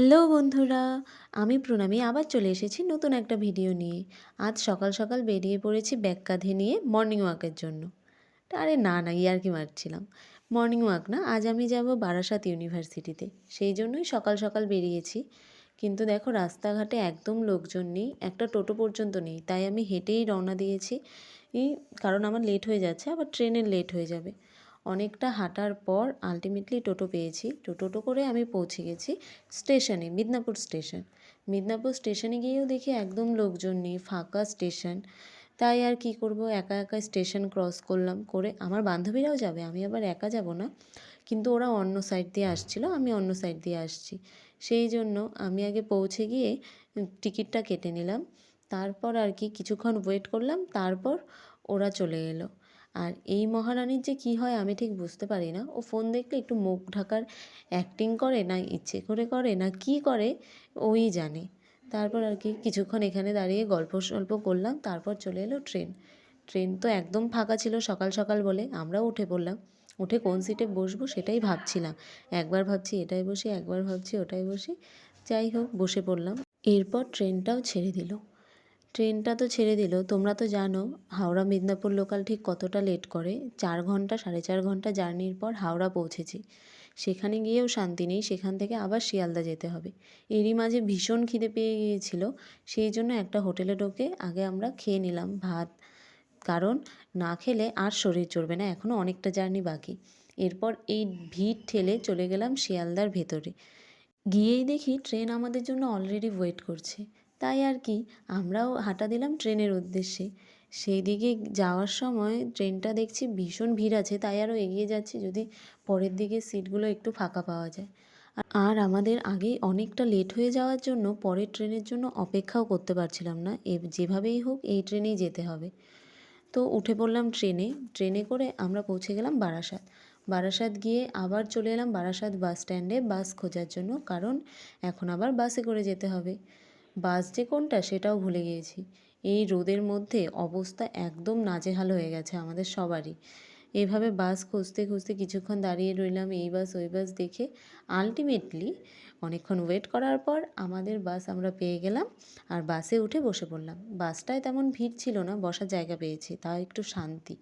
Hello বন্ধুরা, আমি প্রণামী আবার চলে এসেছি নতুন একটা ভিডিও নিয়ে। আজ সকাল সকাল বেরিয়ে পড়েছি ব্যাগ কাঁধে নিয়ে মর্নিং ওয়াকের জন্য। আরে না না, ইয়ার্কি মারছিলাম। মর্নিং ওয়াক না, আজ আমি যাব বারাসাত ইউনিভার্সিটিতে। সেই জন্যই সকাল সকাল বেরিয়েছি। কিন্তু দেখো রাস্তাঘাটে একদম লোকজন নেই, একটা টোটো পর্যন্ত নেই। তাই আমি হেঁটেই রওনা দিয়েছি, কারণ আমার লেট হয়ে যাচ্ছে, আবার ট্রেনের লেট হয়ে যাবে। অনেকটা হাঁটার পর আলটিমেটলি টোটো পেয়েছি। টোটো করে আমি পৌঁছে গেছি স্টেশনে, মিদনাপুর স্টেশন। মিদনাপুর স্টেশনে গিয়েও দেখি একদম লোকজন নেই, ফাঁকা স্টেশন। তাই আর কি করব, একা একা স্টেশন ক্রস করলাম। করে আমার বান্ধবীরাও যাবে, আমি আবার একা যাব না। কিন্তু ওরা অন্য সাইড দিয়ে আসছিল, আমি অন্য সাইড দিয়ে আসছি। সেই জন্য আমি আগে পৌঁছে গিয়ে টিকিটটা কেটে নিলাম। তারপর আর কি কিছুক্ষণ ওয়েট করলাম, তারপর ওরা চলে এলো। আর এই মহারানীর যে কী হয় আমি ঠিক বুঝতে পারি না। ও ফোন দেখলে একটু মুখ ঢাকার অ্যাক্টিং করে, না ইচ্ছে করে করে, না কি করে ওই জানে। তারপর আর কি কিছুক্ষণ এখানে দাঁড়িয়ে গল্প সল্প করলাম, তারপর চলে এলো ট্রেন। ট্রেন তো একদম ফাঁকা ছিল সকাল সকাল বলে, আমরাও উঠে পড়লাম। উঠে কোন সিটে বসবো সেটাই ভাবছিলাম। একবার ভাবছি এটাই বসি, একবার ভাবছি ওটাই বসি। যাই হোক বসে পড়লাম। এরপর ট্রেনটাও ছেড়ে দিল। ট্রেনটা তো ছেড়ে দিল, তোমরা তো জানো হাওড়া মিদনাপুর লোকাল ঠিক কতটা লেট করে। 4 ঘন্টা 4.5 ঘন্টা জার্নির পর হাওড়া পৌঁছেছি। সেখানে গিয়েও শান্তি নেই, সেখান থেকে আবার শিয়ালদা যেতে হবে। এরই মাঝে ভীষণ খিদে পেয়ে গিয়েছিল, সেই জন্য একটা হোটেলে ঢোকে আগে আমরা খেয়ে নিলাম ভাত। কারণ না খেলে আর শরীর চলবে না, এখনও অনেকটা জার্নি বাকি। এরপর এই ভিড় ঠেলে চলে গেলাম শিয়ালদার ভেতরে। গিয়েই দেখি ট্রেন আমাদের জন্য অলরেডি ওয়েট করছে। তাই আর কি আমরাও হাঁটা দিলাম ট্রেনের উদ্দেশ্যে। সেই দিকে যাওয়ার সময় ট্রেনটা দেখছি ভীষণ ভিড় আছে, তাই আরও এগিয়ে যাচ্ছি যদি পরের দিকে সিটগুলো একটু ফাঁকা পাওয়া যায়। আর আমাদের আগেই অনেকটা লেট হয়ে যাওয়ার জন্য পরের ট্রেনের জন্য অপেক্ষাও করতে পারছিলাম না, যেভাবেই হোক এই ট্রেনেই যেতে হবে। তো উঠে পড়লাম ট্রেনে। ট্রেনে করে আমরা পৌঁছে গেলাম বারাসাত। বারাসাত গিয়ে আবার চলে এলাম বারাসাত বাস স্ট্যান্ডে বাস খোঁজার জন্য, কারণ এখন আবার বাসে করে যেতে হবে। বাস যে কোনটা সেটাও ভুলে গিয়েছি। এই রোদের মধ্যে অবস্থা একদম নাজেহাল হয়ে গেছে আমাদের সবারই। এভাবে বাস খুঁজতে খুঁজতে কিছুক্ষণ দাঁড়িয়ে রইলাম, এই বাস ওই বাস দেখে। আলটিমেটলি অনেকক্ষণ ওয়েট করার পর আমাদের বাস আমরা পেয়ে গেলাম, আর বাসে উঠে বসে পড়লাম। বাসটায় তেমন ভিড় ছিল না, বসার জায়গা পেয়েছি, তাও একটু শান্তি।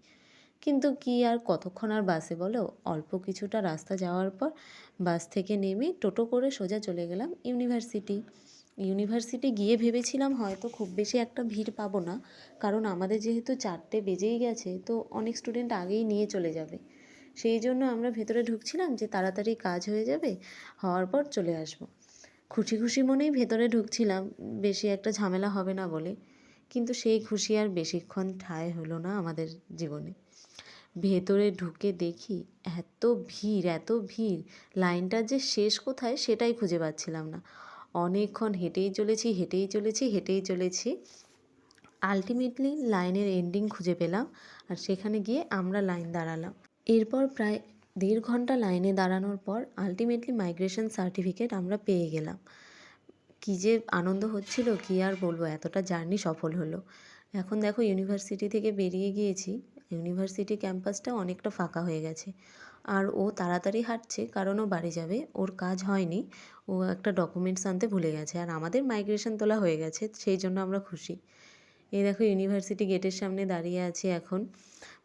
কিন্তু কি আর কতক্ষণ আর বাসে বলো, অল্প কিছুটা রাস্তা যাওয়ার পর বাস থেকে নেমে টোটো করে সোজা চলে গেলাম ইউনিভার্সিটি। ইউনিভার্সিটি গিয়ে ভেবেছিলাম হয়তো খুব বেশি একটা ভিড় পাবো না, কারণ আমাদের যেহেতু 4টে বেজেই গেছে, তো অনেক স্টুডেন্ট আগেই নিয়ে চলে যাবে। সেই জন্য আমরা ভেতরে ঢুকছিলাম যে তাড়াতাড়ি কাজ হয়ে যাবে, হওয়ার পর চলে আসবো। খুশি খুশি মনেই ভেতরে ঢুকছিলাম, বেশি একটা ঝামেলা হবে না বলে। কিন্তু সেই খুশি আর বেশিক্ষণ ঠাঁই হলো না আমাদের জীবনে। ভেতরে ঢুকে দেখি এত ভিড় এত ভিড়, লাইনটার যে শেষ কোথায় সেটাই খুঁজে পাচ্ছিলাম না। অনেকক্ষণ হেঁটেই চলেছি হেঁটেই চলেছি হেঁটেই চলেছি। আলটিমেটলি লাইনের এন্ডিং খুঁজে পেলাম, আর সেখানে গিয়ে আমরা লাইন দাঁড়ালাম। এরপর প্রায় 1.5 ঘন্টা লাইনে দাঁড়ানোর পর আলটিমেটলি মাইগ্রেশন সার্টিফিকেট আমরা পেয়ে গেলাম। কী যে আনন্দ হচ্ছিল কী আর বলবো, এতটা জার্নি সফল হলো। এখন দেখো ইউনিভার্সিটি থেকে বেরিয়ে গিয়েছি, ইউনিভার্সিটি ক্যাম্পাসটা অনেকটা ফাঁকা হয়ে গেছে। আর ও তাড়াতাড়ি হাঁটছে কারণ ও বাড়ি যাবে, ওর কাজ হয়নি, ও একটা ডকুমেন্টস আনতে ভুলে গেছে। আর আমাদের মাইগ্রেশন তোলা হয়ে গেছে, সেই জন্য আমরা খুশি। এই দেখো ইউনিভার্সিটি গেটের সামনে দাঁড়িয়ে আছি এখন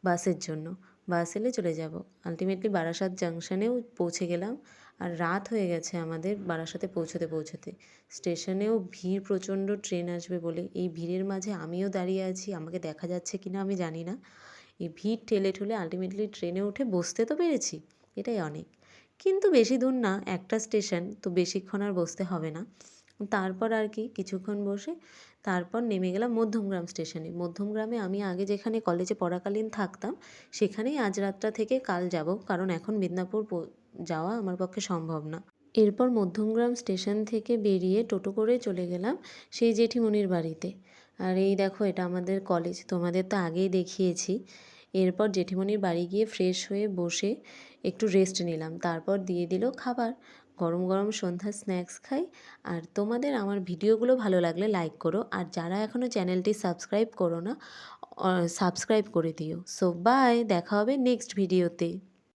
বাসের জন্য। বাস এলে চলে যাব। আলটিমেটলি বারাসাত জাংশনেও পৌঁছে গেলাম। আর রাত হয়ে গেছে আমাদের বারাসাতে পৌঁছতে পৌঁছতে। স্টেশনেও ভিড় প্রচণ্ড, ট্রেন আসবে বলে। এই ভিড়ের মাঝে আমিও দাঁড়িয়ে আছি, আমাকে দেখা যাচ্ছে কি না আমি জানি না। এই ভিড় ঠেলে ঠুলে আলটিমেটলি ট্রেনে উঠে বসতে তো পেরেছি, এটাই অনেক। কিন্তু বেশি দূর না, একটা স্টেশন তো, বেশিক্ষণ আর বসতে হবে না। তারপর আর কি কিছুক্ষণ বসে তারপর নেমে গেলাম মধ্যমগ্রাম স্টেশনে। মধ্যমগ্রামে আমি আগে যেখানে কলেজে পড়াকালীন থাকতাম সেখানেই আজ রাতটা থেকে কাল যাব, কারণ এখন মিদনাপুর যাওয়া আমার পক্ষে সম্ভব না। এরপর মধ্যমগ্রাম স্টেশন থেকে বেরিয়ে টোটো করে চলে গেলাম সেই জেঠিমণির বাড়িতে। আর এই দেখো এটা আমাদের কলেজ, তোমাদের তো আগেই দেখিয়েছি। এরপর জেঠিমণির বাড়ি গিয়ে ফ্রেশ হয়ে বসে একটু রেস্ট নিলাম, তারপর দিয়ে দিল খাবার। গরম গরম সন্ধ্যার স্ন্যাক্স খাই। আর তোমাদের আমার ভিডিওগুলো ভালো লাগলে লাইক করো, আর যারা এখনও চ্যানেলটি সাবস্ক্রাইব করো না সাবস্ক্রাইব করে দিও। সো বাই, দেখা হবে নেক্সট ভিডিওতে।